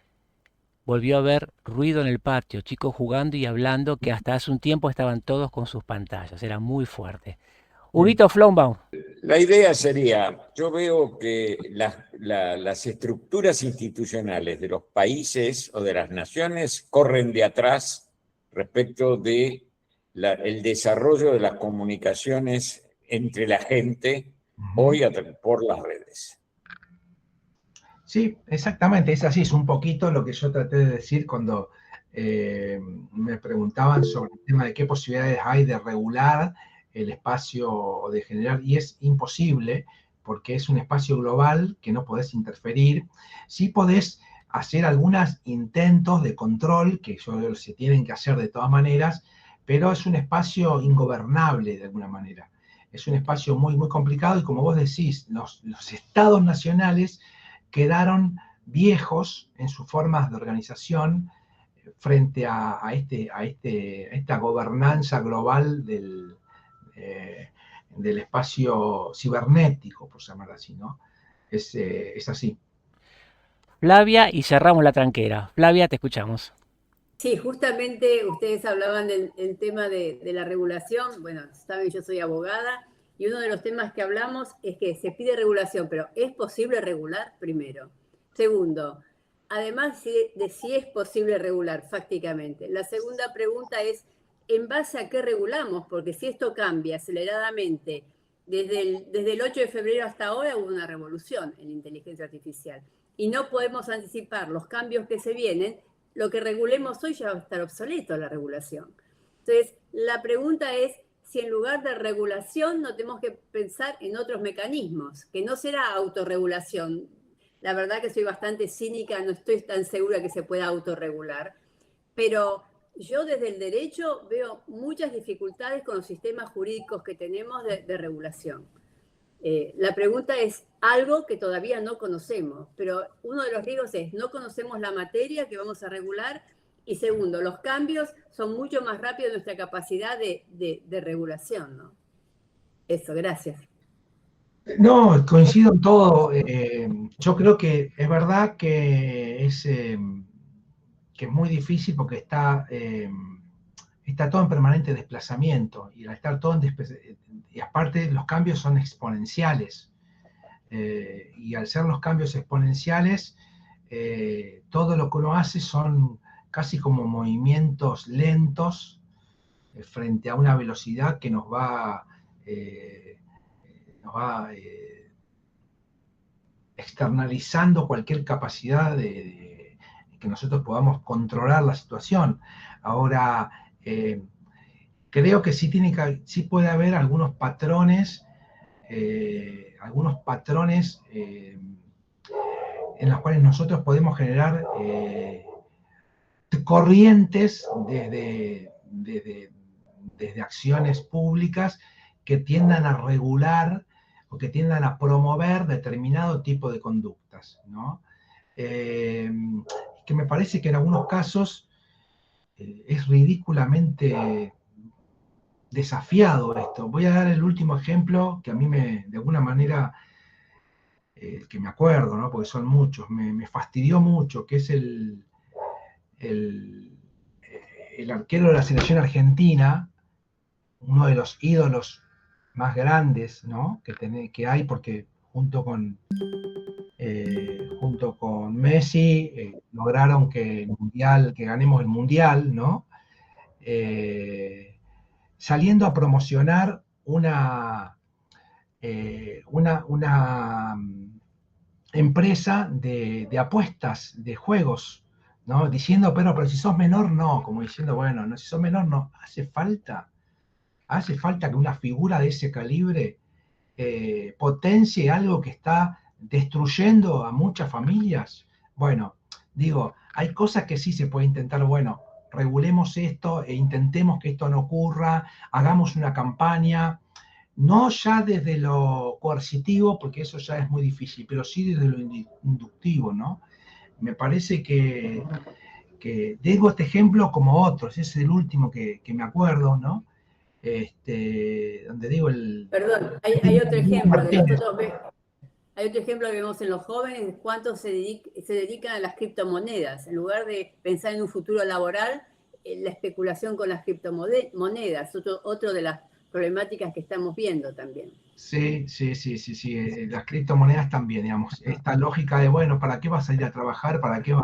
volvió a haber ruido en el patio, chicos jugando y hablando, que hasta hace un tiempo estaban todos con sus pantallas, era muy fuerte. Huguito Flombaum. La idea sería, yo veo que las estructuras institucionales de los países o de las naciones corren de atrás respecto de el desarrollo de las comunicaciones entre la gente hoy por las redes. Sí, exactamente, es así, es un poquito lo que yo traté de decir cuando me preguntaban sobre el tema de qué posibilidades hay de regular el espacio o de generar, y es imposible, porque es un espacio global que no podés interferir. Sí podés hacer algunos intentos de control, que se tienen que hacer de todas maneras, pero es un espacio ingobernable de alguna manera. Es un espacio muy, muy complicado, y como vos decís, los estados nacionales quedaron viejos en sus formas de organización frente a esta gobernanza global del espacio cibernético, por llamarlo así, ¿no? Es así. Flavia, y cerramos la tranquera. Flavia, te escuchamos. Sí, justamente ustedes hablaban del tema de la regulación. Bueno, saben, yo soy abogada y uno de los temas que hablamos es que se pide regulación, pero ¿es posible regular? Primero. Segundo, además de si es posible regular fácticamente. La segunda pregunta es, ¿en base a qué regulamos? Porque si esto cambia aceleradamente, desde el 8 de febrero hasta ahora hubo una revolución en inteligencia artificial y no podemos anticipar los cambios que se vienen. Lo que regulemos hoy ya va a estar obsoleto la regulación. Entonces, la pregunta es si en lugar de regulación no tenemos que pensar en otros mecanismos, que no será autorregulación. La verdad que soy bastante cínica, no estoy tan segura que se pueda autorregular, pero yo desde el derecho veo muchas dificultades con los sistemas jurídicos que tenemos de regulación. La pregunta es algo que todavía no conocemos, pero uno de los riesgos es no conocemos la materia que vamos a regular y segundo, los cambios son mucho más rápidos de nuestra capacidad de regulación, ¿no? Eso, gracias. No, coincido en todo. Yo creo que es verdad que es muy difícil porque está todo en permanente desplazamiento y al estar todo y aparte los cambios son exponenciales y al ser los cambios exponenciales todo lo que uno hace son casi como movimientos lentos frente a una velocidad que nos va externalizando cualquier capacidad de que nosotros podamos controlar la situación. Ahora, creo que sí puede haber algunos patrones en los cuales nosotros podemos generar corrientes desde acciones públicas que tiendan a regular o que tiendan a promover determinado tipo de conductas, ¿no? Que me parece que en algunos casos es ridículamente desafiado esto. Voy a dar el último ejemplo que a mí de alguna manera, que me acuerdo, ¿no? Porque son muchos, me fastidió mucho, que es el arquero de la selección argentina, uno de los ídolos más grandes, ¿no? que hay, porque junto con Messi lograron que ganemos el Mundial, ¿no? Saliendo a promocionar una empresa de apuestas, de juegos, ¿no? Diciendo, pero si sos menor, no, como diciendo, bueno, no, si sos menor, no, hace falta que una figura de ese calibre potencie algo que está destruyendo a muchas familias. Bueno, digo, hay cosas que sí se puede intentar, bueno, regulemos esto e intentemos que esto no ocurra, hagamos una campaña, no ya desde lo coercitivo, porque eso ya es muy difícil, pero sí desde lo inductivo, ¿no? Me parece que digo este ejemplo como otros, ese es el último que me acuerdo, ¿no? Donde digo Perdón, hay otro ejemplo que nosotros hay otro ejemplo que vemos en los jóvenes, cuántos se dedican a las criptomonedas. En lugar de pensar en un futuro laboral, la especulación con las criptomonedas, otro de las problemáticas que estamos viendo también. Sí. Las criptomonedas también, digamos. Esta lógica de, bueno, ¿para qué vas a ir a trabajar? ¿Para qué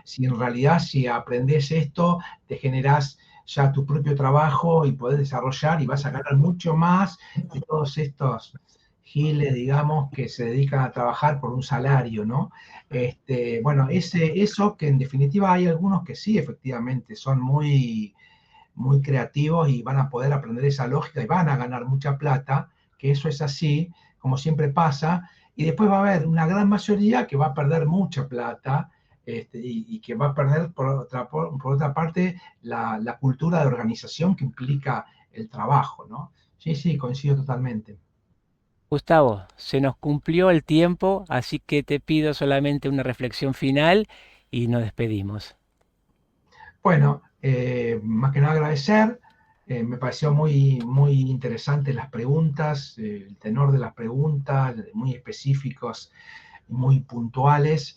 si en realidad si aprendes esto, te generás ya tu propio trabajo y podés desarrollar y vas a ganar mucho más de todos estos giles, digamos, que se dedican a trabajar por un salario, ¿no? Bueno, eso que en definitiva hay algunos que sí, efectivamente, son muy creativos y van a poder aprender esa lógica y van a ganar mucha plata, que eso es así, como siempre pasa, y después va a haber una gran mayoría que va a perder mucha plata y que va a perder, por otra parte, la cultura de organización que implica el trabajo, ¿no? Sí, coincido totalmente. Gustavo, se nos cumplió el tiempo, así que te pido solamente una reflexión final y nos despedimos. Bueno, más que nada agradecer. Me pareció muy interesante las preguntas, el tenor de las preguntas, muy específicos, muy puntuales.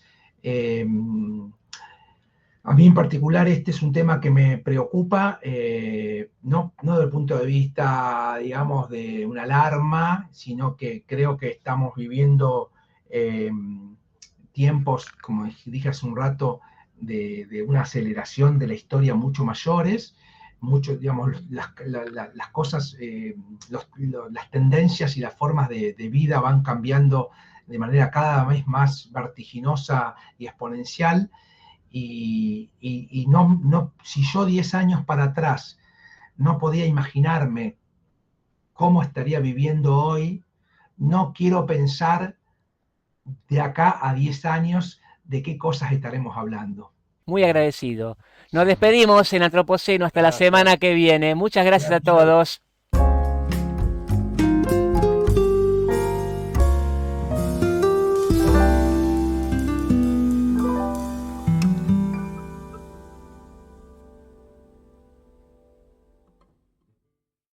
A mí en particular este es un tema que me preocupa, no desde el punto de vista, digamos, de una alarma, sino que creo que estamos viviendo tiempos, como dije hace un rato, de una aceleración de la historia mucho mayores, mucho, digamos, las cosas, las tendencias y las formas de vida van cambiando de manera cada vez más vertiginosa y exponencial. Y no, si yo 10 años para atrás no podía imaginarme cómo estaría viviendo hoy, no quiero pensar de acá a 10 años de qué cosas estaremos hablando. Muy agradecido. Nos despedimos en Antropoceno hasta la semana que viene. Muchas gracias a todos.